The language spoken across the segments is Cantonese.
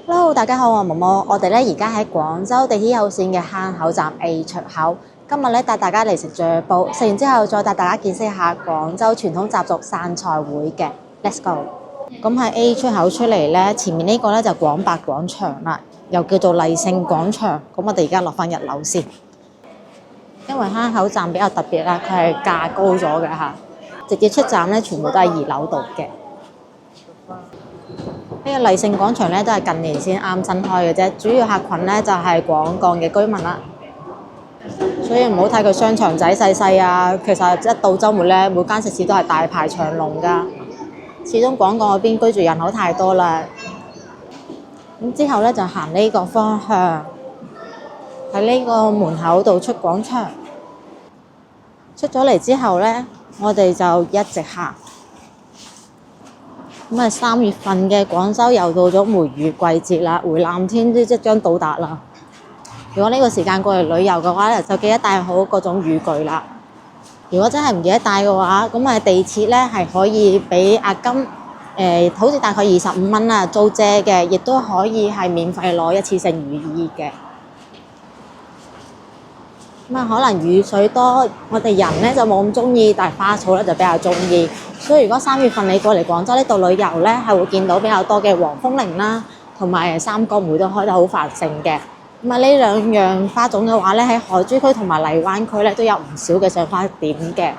Hello，大家好，我係毛毛。我哋咧而家喺廣州地鐵有線嘅坑口站 A 出口。今日咧帶大家嚟食醬煲，食完之後再帶大家見識下廣州傳統習俗散菜會嘅。Let's go！咁喺 A 出口出嚟咧，前面呢個咧就廣百廣場啦，又叫做麗盛廣場。咁我哋而家落翻1樓先，因為坑口站比較特別啦，佢係架高咗嘅嚇，直接出站咧全部都係2樓度嘅。呢個麗盛廣場咧都係近年先啱新開嘅啫，主要客群咧就係廣鋼嘅居民啦，所以唔好睇佢商場仔細細啊，其實一到週末咧，每間食肆都係大排長龍㗎。始終廣鋼嗰邊居住人口太多啦。咁之後咧就行呢個方向，喺呢個門口度出廣場。出咗嚟之後咧，我哋就一直行。咁啊，3月份嘅廣州又到咗梅雨季節啦，回南天都即將到達啦。如果呢個時間過嚟旅遊嘅話咧，就記得帶好嗰種雨具啦。如果真係唔記得帶嘅話，咁啊地鐵咧係可以俾押金，好似大概25蚊啦，租遮嘅，亦都可以係免費攞一次性雨衣嘅。咁啊，可能雨水多，我哋人咧就冇咁中意，但係花草咧就比較中意。所以如果3月份你過嚟廣州呢度旅遊咧，係會見到比較多嘅黃風鈴啦，同埋三角梅都開得好繁盛嘅。咁啊，呢兩樣花種嘅話咧，喺海珠區同埋荔灣區咧都有唔少嘅賞花點嘅。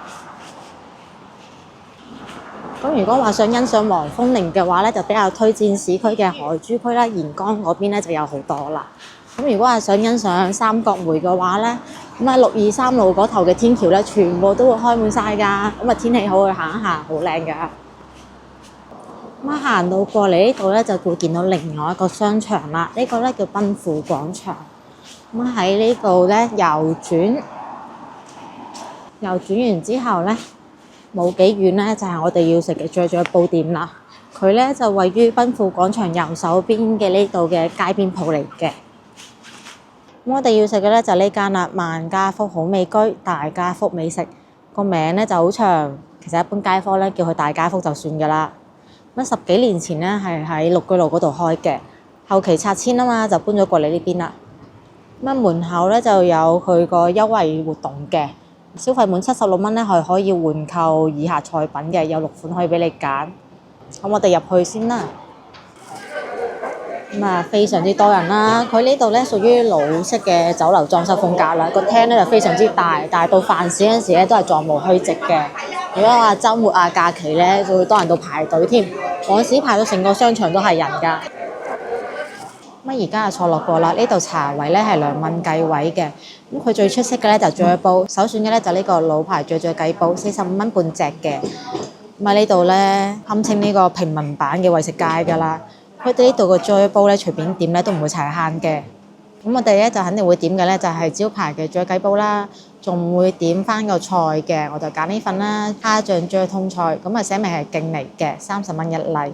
咁如果話想欣賞黃風鈴嘅話咧，就比較推薦市區嘅海珠區啦、沿江嗰邊咧就有好多啦。咁如果係想欣賞三角梅嘅話咧，咁啊623路嗰頭嘅天橋咧，全部都會開滿晒㗎。咁啊天氣好去行一行，好靚㗎。咁啊行到過嚟呢度咧，就會見到另外一個商場啦。呢個咧叫奔富廣場。咁喺呢度咧右轉完之後咧，冇幾遠咧就係我哋要食嘅醬煲店啦。佢咧就位於奔富廣場右手邊嘅呢度嘅街邊鋪嚟嘅。咁我哋要食嘅咧就係呢間啦，萬家福好味居大家福美食。個名咧就好長，其實一般街坊咧叫佢大家福就算㗎啦。咁10幾年前咧係喺綠居路嗰度開嘅，後期拆遷啊嘛，就搬咗過嚟呢邊啦。咁門口咧就有佢個優惠活動嘅，消費滿76蚊咧係可以換購以下菜品嘅，有6款可以俾你揀。咁我哋入去先啦。咁啊，非常之多人啦。佢呢度咧屬於老式嘅酒樓裝修風格啦。個廳咧就非常之大，但係到飯市嗰陣時咧都係座無虛席嘅。如果話週末啊假期咧，就會多人到排隊添。嗰時排到成個商場都係人㗎。咁而家就坐落過啦。呢度茶位咧係2蚊計位嘅。咁佢最出色嘅咧就醬煲，首選嘅咧就呢個老牌醬雞煲，45蚊半隻嘅。咁呢度咧堪稱呢個平民版嘅為食街㗎啦。佢哋呢度個醬煲咧隨便點咧都唔會齊慳嘅。咁我哋咧就肯定會點嘅咧就係招牌嘅醬雞煲啦，仲會點翻個菜嘅，我就揀呢份啦，蝦醬醬通菜，咁啊寫明係勁嚟嘅，30蚊一例。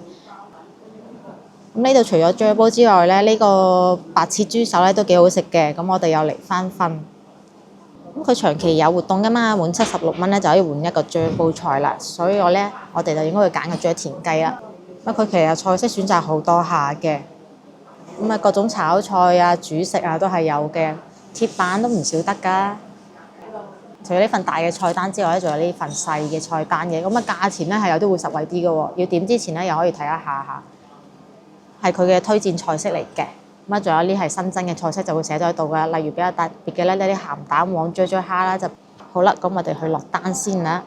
咁呢度除咗醬煲之外咧，呢個白切豬手咧都幾好食嘅，咁我哋又嚟翻份。咁佢長期有活動㗎嘛，滿76蚊咧就可以換一個醬煲菜啦，所以我哋就應該會揀個醬田雞啦。咁佢其實菜式選擇好多下嘅，咁啊各種炒菜啊、主食啊都係有嘅，鐵板都唔少得㗎。除咗呢份大嘅菜單之外咧，仲有呢份細嘅菜單嘅，咁啊價錢咧係有啲會實惠啲嘅喎。要點之前咧又可以睇一下下，係佢嘅推薦菜式嚟嘅。咁啊仲有呢係新增嘅菜式就會寫咗喺度㗎，例如比較特別嘅咧呢啲鹹蛋黃啫蝦啦就好啦。咁我哋去落單先啦。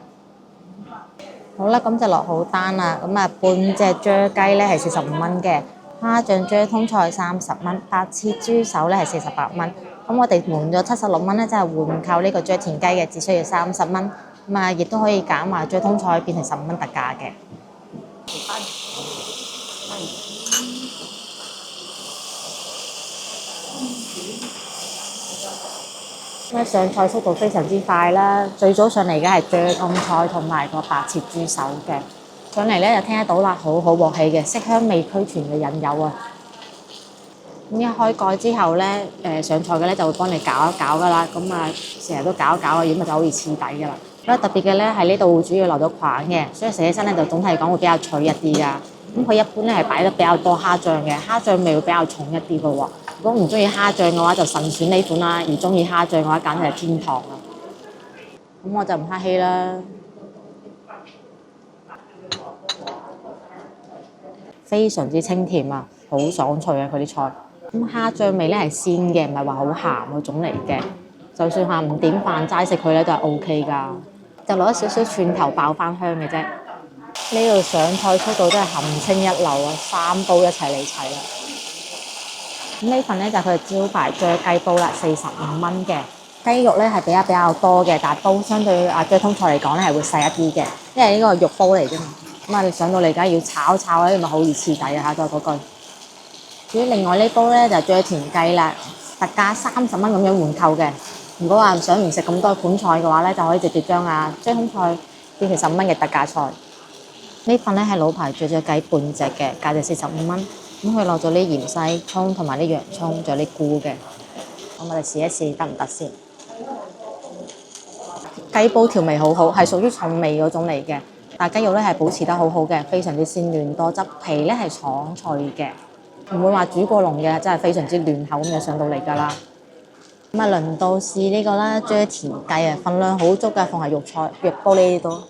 好啦，咁就落好單啦。咁啊，半隻啫雞咧係45蚊嘅，蝦醬啫通菜30蚊，白切豬手咧係48蚊。咁我哋滿咗76蚊咧，即係換購呢個啫田雞嘅，只需要30蚊。咁啊，亦都可以減埋啫通菜變成15蚊特價嘅。上菜速度非常之快啦，最早上嚟嘅係啫通菜同埋個白切豬手嘅，上嚟咧就聽得到啦，好好鑊氣嘅，色香味俱全嘅引誘啊！咁一開蓋之後咧，上菜嘅咧就會幫你攪一攪噶啦，咁啊成日都攪一攪啊，如果咪就好易黐底噶啦。比較特別嘅咧係呢度主要留到框嘅，所以食起身咧就總體嚟講會比較脆一啲噶。咁佢一般咧係擺得比較多蝦醬嘅，蝦醬味會比較重一啲嘅喎。如果唔中意蝦醬嘅話，就慎選呢款啦；而中意蝦醬嘅話，簡直係天堂啦。咁我就唔客氣啦，非常之清甜啊，好爽脆啊佢啲菜。咁蝦醬味咧係鮮嘅，唔係話好鹹嗰種嚟嘅。就算下午點飯齋食佢咧都係 O K 㗎，就攞少少蒜頭爆翻香嘅啫。呢度上菜速度真係含清一流啊，3煲一齊嚟齊啦。咁呢份咧就係佢嘅招牌啫雞煲啦，45蚊嘅。雞肉咧係比較多嘅，但係煲相對啫通菜嚟講咧係會細一啲嘅，因為呢個係肉煲嚟啫嘛。咁你上到嚟梗係要炒炒咧，咪好易黐底啊嚇！都係嗰句。至於另外呢煲咧就啫田雞啦，特價30蚊咁樣換購嘅。如果話唔食咁多款菜嘅話咧，就可以直接將啫通菜變成15蚊嘅特價菜。呢份咧係老牌啫雞半隻嘅，價值45蚊。咁佢落咗啲芫茜、葱同埋啲洋葱，仲有啲菇嘅。咁我哋試一試得唔得先？雞煲調味好好，係屬於重味嗰種嚟嘅，但雞肉咧係保持得好好嘅，非常之鮮嫩多汁，皮咧係爽脆嘅，唔會話煮過濃嘅，真係非常之嫩口咁就上到嚟㗎啦。咁輪到試呢個啦，啫田雞啊，份量好足㗎，放係肉煲呢度。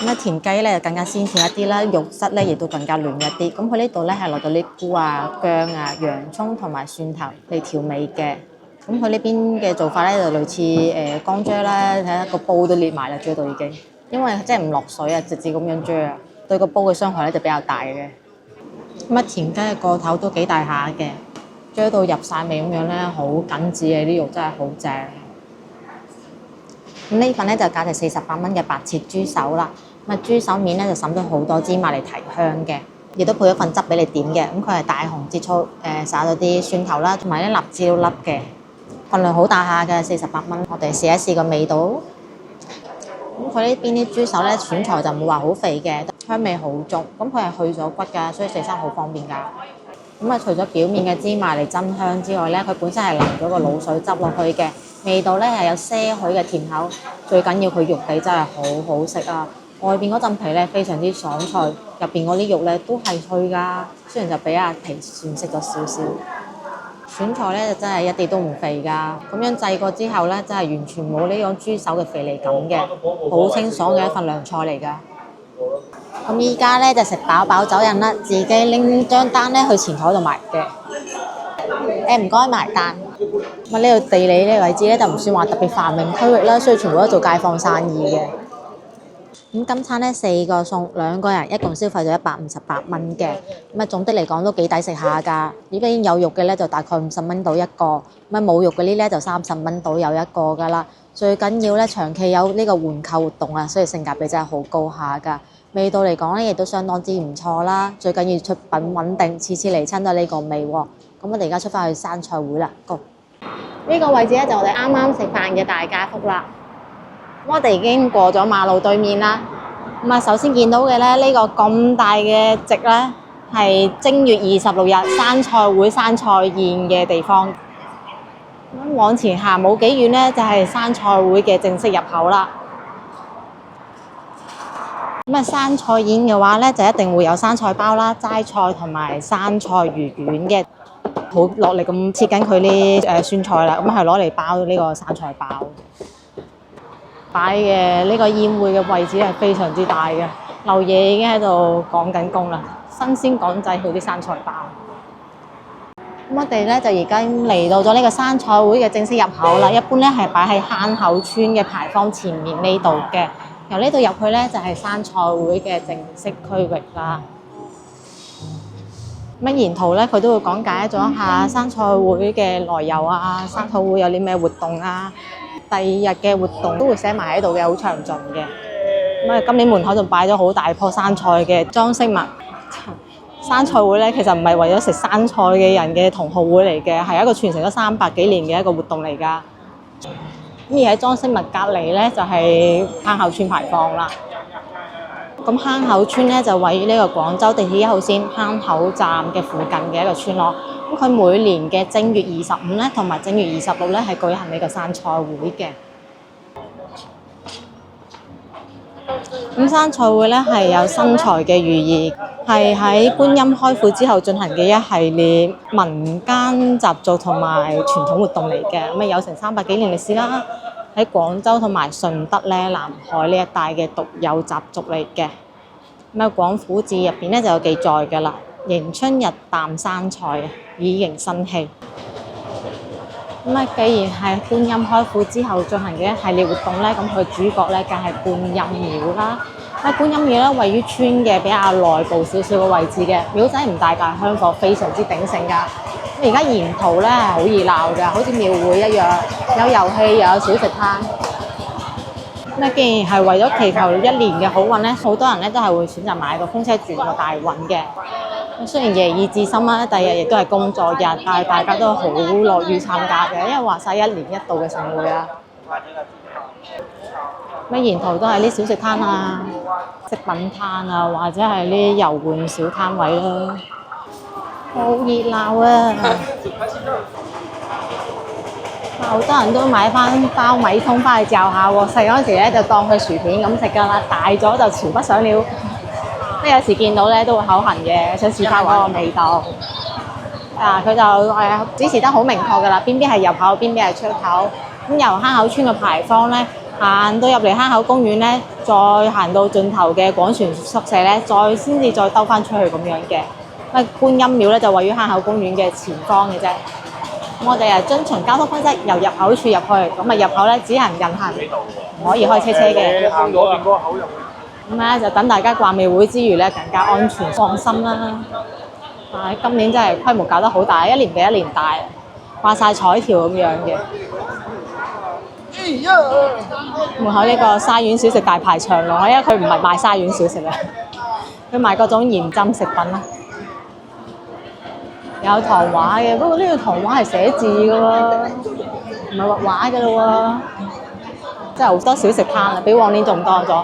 咁田雞咧就更加鮮甜一啲啦，肉質咧亦都更加嫩一啲。咁佢呢度咧係落到啲菇啊、薑啊、洋葱同埋蒜頭嚟調味嘅。咁佢呢邊嘅做法咧就類似乾啫啦，睇下個煲都裂埋啦，啫到已經，因為即係唔落水啊，直接咁樣啫啊，對個煲嘅傷害咧就比較大嘅。咁田雞嘅個頭都幾大下嘅，啫到入晒味咁樣咧，好緊緻嘅啲肉真係好正。咁呢份咧就價值48蚊嘅白切豬手啦。咁豬手面咧就滲咗好多芝麻嚟提香嘅，亦都配咗份汁俾你點嘅。咁佢係大紅浙醋灑咗啲蒜頭啦，同埋啲辣椒粒嘅，份量好大下嘅，48蚊。我哋試一試個味道。咁佢呢邊啲豬手咧選材就唔會話好肥嘅，香味好足。咁佢係去咗骨㗎，所以食生好方便㗎。咁除咗表面嘅芝麻嚟增香之外咧，佢本身係淋咗個滷水汁落去嘅，味道咧係有些許嘅甜口。最緊要佢肉底真係好好食啊！外邊嗰陣皮咧非常之爽脆，入邊嗰啲肉咧都係脆㗎，雖然就比皮遜色咗少少。選材咧就真係一啲都唔肥㗎，咁樣製過之後咧，真係完全冇呢種豬手嘅肥膩感嘅，好清爽嘅一份涼菜嚟㗎。咁依家咧就食飽飽走人啦，自己拎張單咧去前台度埋嘅。唔該埋單。咁呢度地理呢個位置咧就唔算話特別繁榮區域啦，所以全部都做街坊生意嘅。咁今餐咧4個餸，2個人一共消費咗158蚊嘅。咁總的嚟講都幾抵食下㗎。如果有肉嘅咧就大概50蚊到一個，冇肉嗰啲咧就30蚊到有一個㗎啦。最緊要咧長期有呢個換購活動啊，所以性價比真係好高下㗎。味道嚟講咧亦都相當之唔錯啦。最緊要出品穩定，次次嚟親都係呢個味喎。咁我哋而家出翻去生菜會啦，Go！呢個位置咧就我哋啱啱食飯嘅大家福啦。我哋已經過咗馬路對面啦。首先見到嘅咧，呢個咁大嘅席咧，係正月26日生菜會生菜宴嘅地方。咁往前行冇幾遠咧，就係生菜會嘅正式入口啦。生菜宴嘅話咧，就一定會有生菜包啦、齋菜同埋生菜魚丸嘅。好落力咁切緊佢啲酸菜啦，咁係攞嚟包呢個生菜包。擺嘅呢個宴會嘅位置係非常之大嘅，劉爺已經喺度趕緊工啦，新鮮趕製佢啲生菜包。咁我哋咧就而家嚟到咗呢個生菜會嘅正式入口啦，一般咧係擺喺坑口村嘅牌坊前面呢度嘅，由呢度入去咧就係生菜會嘅正式區域啦。沿途咧佢都會講解咗一下生菜會嘅來由啊，生菜會有啲咩活動啊，第2日嘅活動都會寫埋喺度嘅，好詳盡嘅。今年門口仲擺咗好大棵生菜嘅裝飾物。生菜會咧其實唔係為咗食生菜嘅人嘅同好會嚟嘅，係一個傳承咗300幾年嘅一個活動嚟㗎。而喺裝飾物隔離咧就係坑口村排放啦。咁坑口村咧就位於呢個廣州地鐵1號線坑口站嘅附近嘅一個村落。咁佢每年嘅正月25咧同埋正月26咧係舉行呢個生菜會嘅。咁生菜會咧係有生財嘅寓意，係喺觀音開庫之後進行嘅一系列民間習俗同埋傳統活動嚟嘅。咁啊有成300幾年歷史啦，喺廣州同埋順德咧、南海呢一帶嘅獨有習俗嚟嘅。咁啊《廣府志》入邊咧就有記載㗎啦，迎春日啖生菜啊，以迎新氣。咁啊，既然係觀音開庫之後進行嘅一系列活動咧，咁佢主角咧梗係觀音廟啦。咁觀音廟咧位於村嘅比較內部少少嘅位置嘅，廟仔唔大，但係香火非常之鼎盛㗎。咁而家沿途咧係好熱鬧㗎，好似廟會一樣，有遊戲又有小食攤。咁既然係為咗祈求一年嘅好運咧，好多人咧都係會選擇買個風車轉個大運嘅。雖然夜以至深啦，第二日亦都係工作日，但係大家都好樂於參加嘅，因為話晒一年一度嘅盛會啊。咁沿途都係啲小食攤啊、食品攤啊，或者係啲遊玩小攤位啦，好熱鬧啊！好多人都買翻包米通翻去嚼下喎，細嗰陣時咧就當佢薯片咁食㗎啦，大咗就潮不上了。即有時見到咧都會口痕嘅，想試翻嗰個味道。佢就指示得好明確㗎啦，邊邊係入口，邊邊係出口。咁由坑口村嘅牌坊咧，行到入嚟坑口公園咧，再行到盡頭嘅廣船宿舍咧，先至再兜翻出去咁樣嘅。咁觀音廟咧就位於坑口公園嘅前方嘅啫。咁我哋遵循交通規則，由入口處入去。咁入口咧只行人行，唔可以開車嘅。行嗰邊嗰個口入去。咁咧就等大家掛廟會之餘咧，更加安全放心啦。今年真係規模搞得好大，一年比一年大，掛晒彩條咁樣嘅。門口呢個沙縣小食大排長龍，因為佢唔係賣沙縣小食啊，佢賣各種鹽浸食品啦。有糖畫嘅，不過呢個糖畫係寫字嘅喎，唔係畫畫嘅咯喎。真係好多小食攤啦，比往年仲多咗。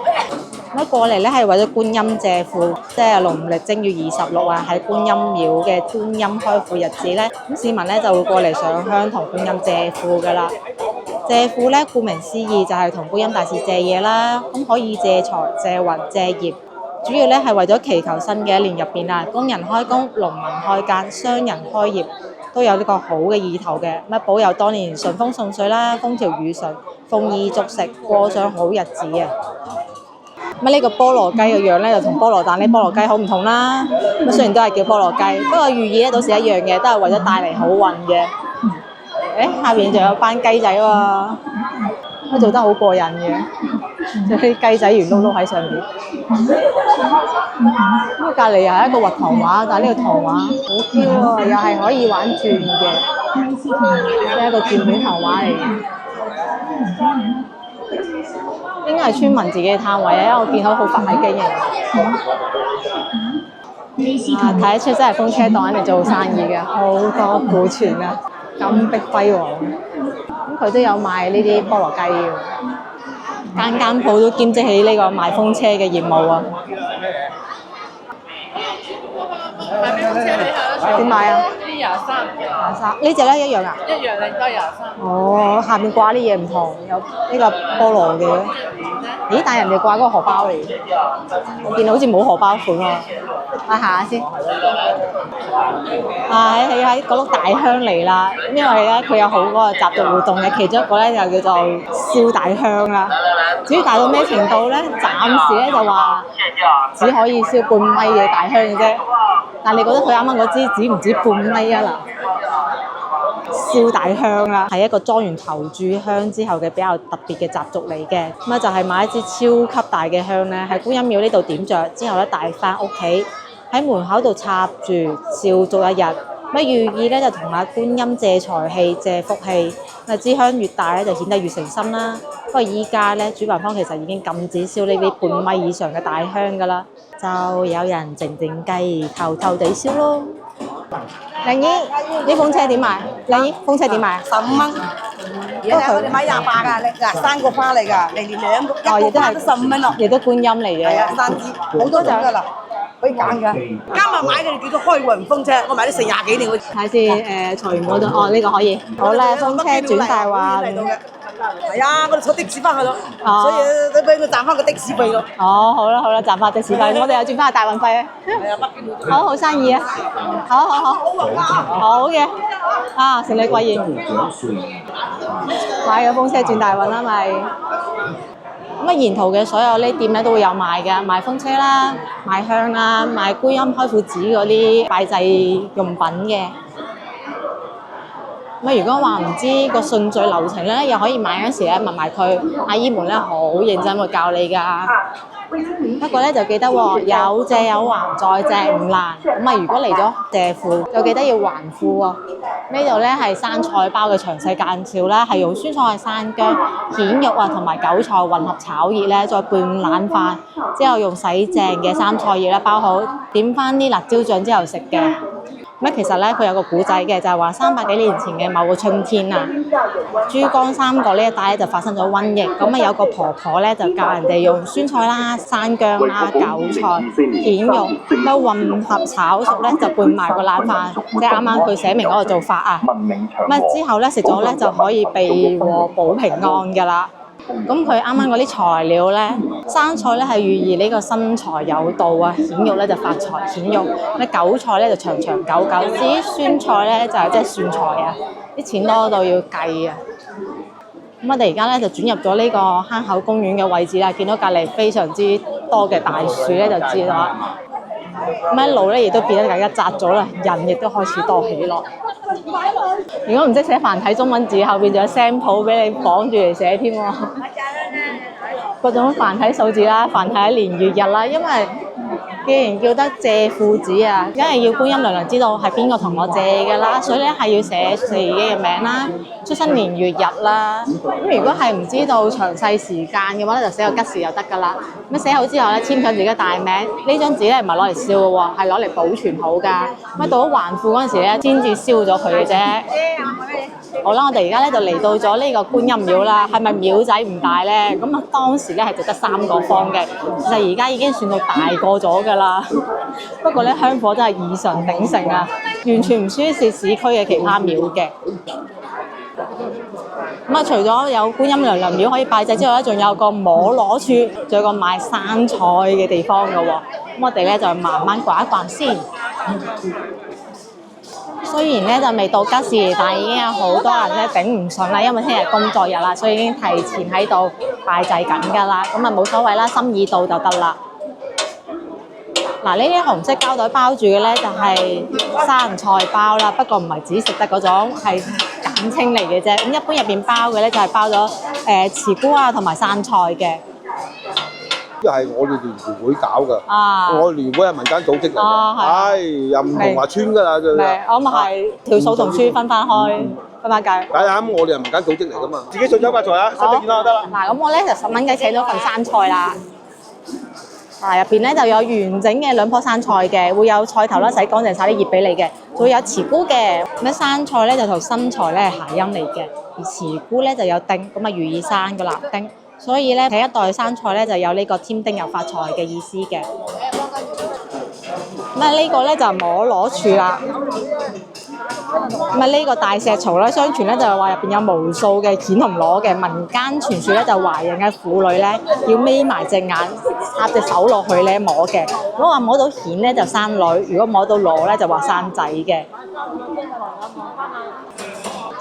咁過嚟咧係為咗觀音借庫，即係農曆正月26啊，喺觀音廟嘅觀音開庫日子咧，咁市民咧就會過嚟上香同觀音借庫噶啦。借庫咧顧名思義就係同觀音大士借嘢啦，咁可以借財、借運、借業，主要咧係為咗祈求新嘅一年入邊啊，工人開工、農民開耕、商人開業，都有呢個好嘅意頭嘅，乜保佑當年順風順水啦，風調雨順，豐衣足食，過上好日子啊！呢個菠蘿雞嘅樣咧，就同菠蘿蛋呢菠蘿雞好唔同啦。咁雖然都係叫菠蘿雞，不過寓意咧都是一樣嘅，都係為咗帶嚟好運嘅。下邊仲有班雞仔喎，都做得好過癮嘅，啲雞仔圓碌碌喺上邊。咁隔離又係一個畫糖畫，但係呢個糖畫好 Q 喎，又係可以玩轉嘅，即係一個轉片糖畫嚟嘅。應該係村民自己嘅攤位啊，因為我見到好佛系經營。睇得出真係風車檔喺度做生意嘅，好多庫存啊，金碧輝煌。咁佢都有賣呢啲菠蘿雞嘅，間鋪都兼職起呢個賣風車嘅業務啊。買咩風車你睇？點買啊？呢23，呢隻咧一樣啊？一樣你都係23。哦，下面掛啲嘢唔同，有呢個菠蘿嘅。咦？但係人哋掛嗰個荷包嚟，我見到好似冇荷包款喎。我行下先。喺嗰碌大香嚟啦，因為咧佢有好多個習俗活動嘅，其中一個咧就叫做燒大香啦。至於大到咩程度咧？暫時咧就話只可以燒半米嘅大香嘅啫。但你覺得佢啱啱嗰支止唔止半米啊嗱？燒大香啦，係一個莊園投注香之後嘅比較特別嘅習俗嚟嘅。咁就係買一支超級大嘅香咧，喺觀音廟呢度點着，之後咧帶翻屋企喺門口度插住，燒足一日。寓意咧就同觀音借財氣、借福氣。支香越大咧就顯得越誠心啦。不過依家咧主辦方其實已經禁止燒呢啲半米以上嘅大香㗎啦，就有人靜靜雞偷偷地燒咯。靚姨，啲風車點賣？靚姨，風車點賣15蚊。而家我哋買28㗎，你嗱3個花嚟㗎，你連兩個一個花都15蚊咯。亦都觀音嚟嘅。係啊，生枝好多種㗎啦，可以揀㗎。今日買嘅叫做開運風車，我買咗成20幾年。睇先，財源嗰度，呢個可以。好啦，風車轉大運。係啊，我哋坐的士翻去咯，哦所以都俾佢賺翻個的士費咯。哦，好啦好啦，賺翻的士費，我哋又轉翻去大運費啊！係啊，北邊好好生意啊！好嘅，啊，承你貴言，買個風車轉大運啦咪。咁啊，沿途嘅所有呢店咧都會有賣嘅，賣風車啦、賣香啦、賣觀音開庫紙嗰啲拜祭用品嘅。咁啊，如果話唔知個順序流程咧，又可以買嗰時咧問埋佢，阿姨們咧好認真會教你㗎。不過咧就記得喎，有借有還，再借唔難。咁啊，如果嚟咗借庫，就記得要還庫喎。呢度咧係生菜包嘅詳細介紹啦，係用酸菜、山薑、蜆肉啊同埋韭菜混合炒熱咧，再拌冷飯，之後用洗淨嘅生菜葉咧包好，點翻啲辣椒醬之後食嘅。咁其實咧佢有個古仔嘅，就係話300幾年前嘅某個春天啊，珠江三角呢一帶咧就發生咗瘟疫，咁啊有個婆婆咧就教人哋用酸菜啦、山薑啦、韭菜、蜆肉都混合炒熟咧，就拌埋個冷飯，即係啱啱佢寫明嗰個做法啊。咁啊之後咧食咗咧就可以避禍保平安㗎啦。咁佢啱啱嗰啲材料咧，生菜咧係寓意呢個身財有道啊，蜆肉咧就發財顯肉，咩韭菜咧就長長久久，至於酸菜咧就係即係算財啊，啲錢多到要計啊。咁我哋而家咧就轉入咗呢個坑口公園嘅位置啦，見到隔離非常之多嘅大樹咧，就知道啦。咁一路咧亦都變得更加窄咗啦，人亦都開始多起落。如果唔識寫繁體中文字，後邊仲有聲譜俾你綁住嚟寫添喎。各種繁體數字啦，繁體年月日啦，因為既然叫得借庫紙啊，梗係要觀音娘娘知道係邊個同我借嘅啦，所以咧係要寫自己嘅名啦、出生年月日啦。咁如果係唔知道詳細時間嘅話咧，就寫個吉時就得㗎啦。咁寫好之後咧，簽上自己嘅大名。呢張紙咧唔係攞嚟燒嘅喎，係攞嚟保存好㗎。咁到咗還庫嗰陣時咧，先至燒咗佢嘅啫。好啦，我哋而家咧就嚟到咗呢個觀音廟啦。係咪廟仔唔大咧？咁啊當時咧係就得3個方嘅，其實而家已經算到大個咗㗎啦。不過咧香火真係異常鼎盛啊，完全唔輸蝕市區嘅其他廟嘅。咁啊，除咗有觀音娘娘廟可以拜祭之外咧，仲有個摸攞處，仲有個賣生菜嘅地方㗎喎。咁我哋咧就慢慢逛一逛先。雖然咧就未到吉時，但係已經有好多人咧頂唔順啦，因為聽日工作日啦，所以已經提前喺度拜祭緊㗎啦。咁啊冇所謂啦，心意到就得啦。嗱，呢啲紅色膠袋包住嘅咧就係生菜包啦，不過唔係只食得嗰種，係簡稱嚟嘅啫。咁一般入邊包嘅咧就係包咗慈菇啊同埋生菜嘅。呢係我哋聯誼會搞㗎，啊，我聯誼會係民間組織嚟嘅，唉，又唔同話村㗎啦，我咪係條數同村分翻開，分翻計。梗係啱，我哋係民間組織嚟㗎嘛，自己順手發財啊，身體健康就得啦。嗱，咁我咧就10蚊雞請咗份生菜啦。嗱，入邊咧就有完整嘅2棵生菜嘅，會有菜頭啦，洗乾淨晒啲葉俾你嘅，仲會有慈菇嘅。咁生菜咧就同生菜咧係諧音嚟嘅，而慈菇咧就有丁，咁啊寓意生個男丁。所以咧，第一袋生菜咧就有呢個添丁又發財嘅意思嘅。咁啊，呢個咧就摸攞處啦。咁啊，呢個大石槽咧，相傳咧就係話入邊有無數嘅蜆同螺嘅。民間傳說咧就懷孕嘅婦女咧要眯埋隻眼，插隻手落去咧摸嘅。如果話摸到蜆咧就生女，如果摸到螺咧就話生仔嘅。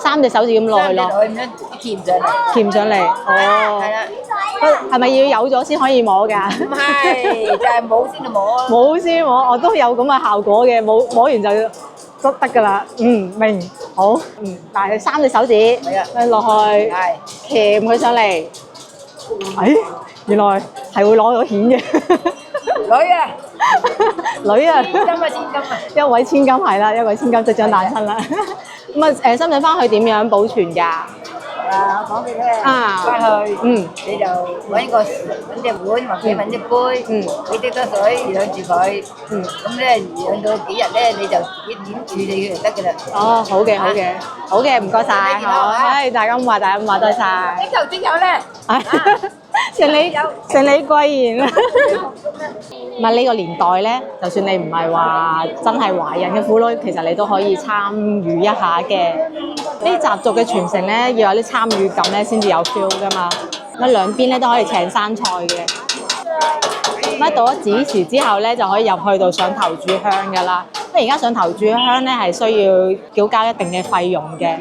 3隻手指咁落去咯，鉗上嚟，哦，係咪要有咗先可以摸㗎？唔係，就係冇先就摸。冇先摸，我都有咁嘅效果嘅，摸完就都得㗎啦。明，好，但係3隻手指落去，鉗佢上嚟，原來係會攞到蜆嘅。女啊，千金啊，一位千金係啦，一位千金即將誕生啦。咁啊，深圳翻去點樣保存㗎？我講俾你聽，翻去，你就揾隻碗或者揾隻杯，俾啲多水養住佢，咁咧養到幾日咧，你就自己點處理佢就得㗎啦。哦，好嘅，唔該晒。好，大家咁話，多謝。即有咧。承你貴言。咁啊，呢個年代咧，就算你唔係話真係懷孕嘅婦女，其實你都可以參與一下嘅。呢習俗嘅傳承咧，要有啲參與感咧，先至有 feel 噶嘛。咁兩邊咧都可以請生菜嘅。咁到咗子時之後咧，就可以入去到上頭炷香噶啦。咁而家上頭炷香咧係需要繳交一定嘅費用嘅。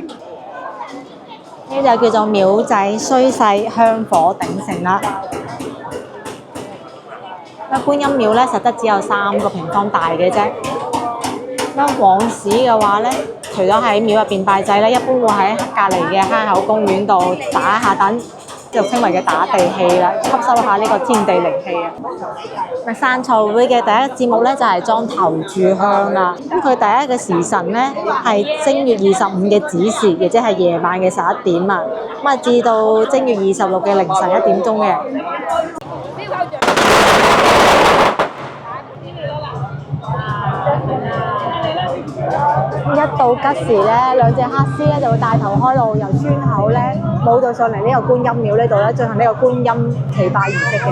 呢就叫做廟仔衰勢香火鼎盛啦。咁觀音廟咧實質只有3個平方大嘅啫。咁往時嘅話咧，除咗喺廟入邊拜祭咧，一般會喺隔離嘅坑口公園度打下躉，就稱為嘅打地氣啦，吸收下呢個天地靈氣啊！咁生菜會嘅第一個節目咧就係裝頭炷香啦。咁佢第一個時辰咧係正月25嘅子時，亦即係夜晚嘅11點啊。咁啊至到正月26嘅凌晨1點鐘嘅。一到吉時咧，兩隻黑絲咧就會帶頭開路，由村口咧舞到上嚟呢個觀音廟呢度咧，進行呢個觀音祈拜儀式嘅。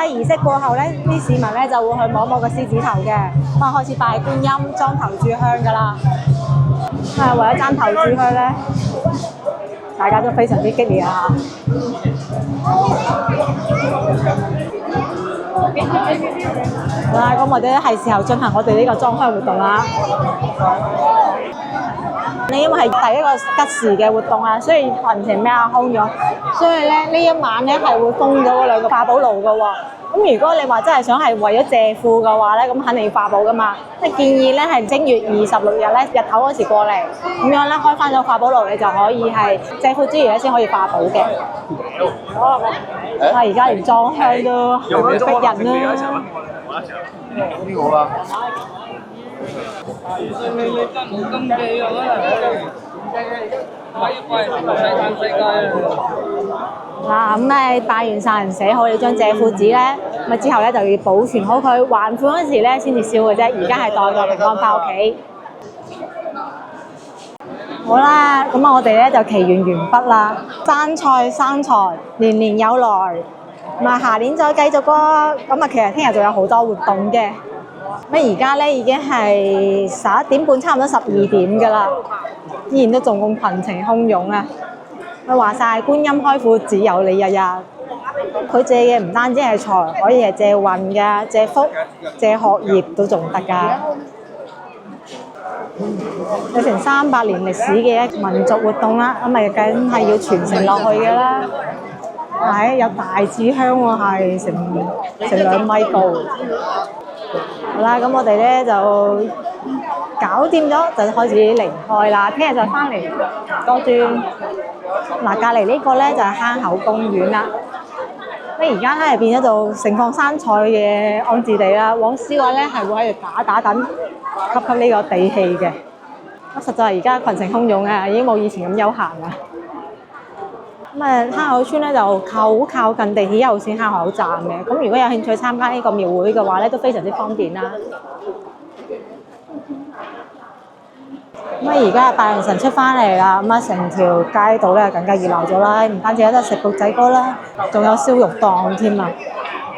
儀式過後咧，啲市民咧就會去摸摸個獅子頭嘅，咁啊開始拜觀音、裝頭炷香噶啦。為咗爭頭炷香咧，大家都非常之激烈啊！好啦，咁我哋咧係時候進行我哋呢個裝香活動啦。你因為係第一個吉時嘅活動啊，所以群情比較洶湧，所以咧呢一晚咧係會封咗嗰兩個化寶爐嘅喎。咁如果你話真係想係為咗借庫嘅話咧，咁肯定要化寶噶嘛。即係建議咧係正月26日咧日頭嗰時過嚟，咁樣咧開翻咗化寶爐，你就可以係借庫之餘咧先可以化寶嘅。而家連裝香都逼人啦。呢個啦。嗱，咁咧拜完晒人寫好你張借庫紙咧，咪之後咧就要保存好佢，還款嗰時咧先至燒嘅啫。而家係袋個平安翻屋企。好啦，咁我哋咧就祈願完畢啦。生菜生財，年年有來。咁啊，下年再繼續咯。咁啊，其實聽日仲有好多活動嘅。咁而家咧已經係11點半，差唔多12點㗎啦，依然都仲咁群情洶湧啊！佢話晒觀音開庫只有你日日，佢借嘅唔單止係財，可以係借運㗎，借福、借學業都仲得㗎。有成300年歷史嘅一民族活動啦，咁咪梗係要傳承落去㗎啦。係有大紙香喎，係成2米高。好啦，咁我哋咧就搞掂咗，就開始離開啦。聽日就翻嚟多轉。嗱，隔離呢個咧就係坑口公園啦。咁而家咧係變咗做盛放生菜嘅安置地啦。往時話咧係會喺度打躉，吸呢個地氣嘅。實在而家群情洶湧啊，已經冇以前咁悠閒啦。咁啊，坑口村咧就好靠近地鐵1號線坑口站嘅。咁如果有興趣參加呢個廟會嘅話咧，都非常之方便啦。咁啊，而家拜完神出翻嚟啦，咁啊，成條街道咧更加熱鬧咗啦。唔單止有得食缽仔糕啦，仲有燒肉檔添啊！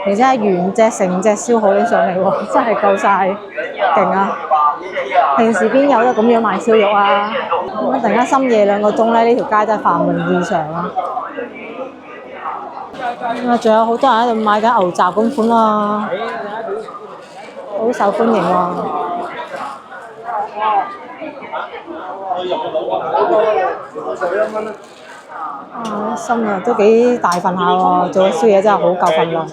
而且係原隻成隻燒好起上嚟喎，真係夠晒勁啊！平時邊有得咁樣賣燒肉啊？咁突然間深夜2個鐘咧，呢條街真係繁榮異常啊！啊，仲有好多人喺度買緊牛雜咁款啊，好受歡迎喎！心啊，都幾大份下喎，做宵夜真係好夠份量。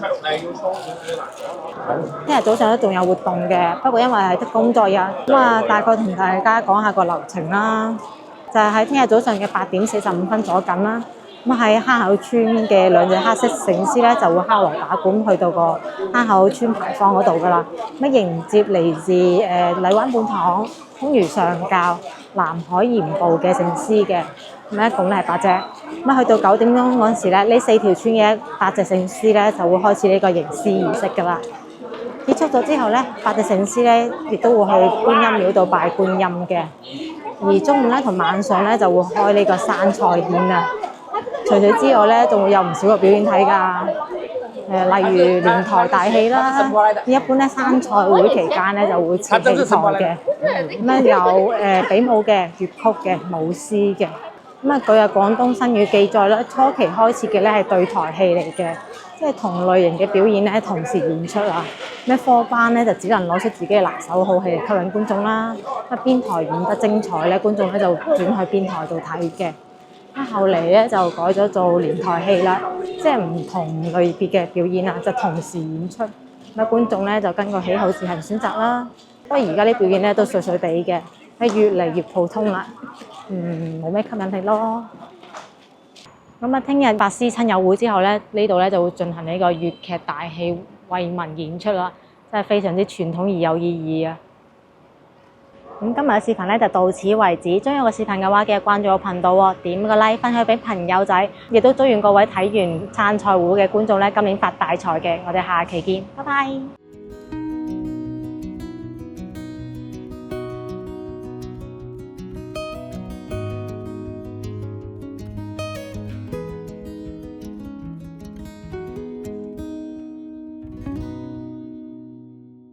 聽日早上都仲有活動嘅，不過因為係得工作日，咁啊大概同大家講下個流程啦。就係喺聽日早上嘅8點45分左近啦。咁喺坑口村嘅2隻黑色醒獅咧，就會敲鑼打鼓去到個坑口村牌坊嗰度噶啦。咁迎接嚟自荔灣本堂、空餘上教、南海鹽步嘅醒獅嘅。咁一共咧係8隻。咁去到9點鐘嗰陣時咧，呢4條村嘅8隻醒獅咧就會開始呢個迎獅儀式噶啦。結束咗之後咧，8隻醒獅咧亦都會去觀音廟度拜觀音嘅。而中午咧同晚上咧就會開呢個生菜宴啊。除此之外咧，仲會有唔少個表演睇㗎。例如連台大戲啦，一般咧生菜會期間咧就會設戲台嘅。咁咧有比武嘅、粵曲嘅、舞獅嘅。咁啊，據廣東新語記載咧，初期開設嘅咧係對台戲嚟嘅，即係同類型嘅表演咧同時演出啊。咩科班咧就只能攞出自己嘅拿手好戲嚟吸引觀眾啦。邊台演得精彩咧，觀眾咧就轉去邊台度睇嘅。後嚟咧就改咗做連台戲啦，即係唔同類別嘅表演啊，就同時演出。咁觀眾咧就根據喜好自行選擇啦。不過而家啲表演咧都碎碎地嘅，係越嚟越普通啦。冇咩吸引力咯。咁啊，聽日白絲親友會之後咧，呢度咧就會進行呢個粵劇大戲為民演出啦，真係非常之傳統而有意義啊！咁今日嘅視頻咧就到此為止。中意我個視頻嘅話，記得關注我頻道喎，點個 like， 分享俾朋友仔，亦都祝願各位睇完撐菜戶嘅觀眾咧，今年發大財嘅。我哋下期見，拜拜。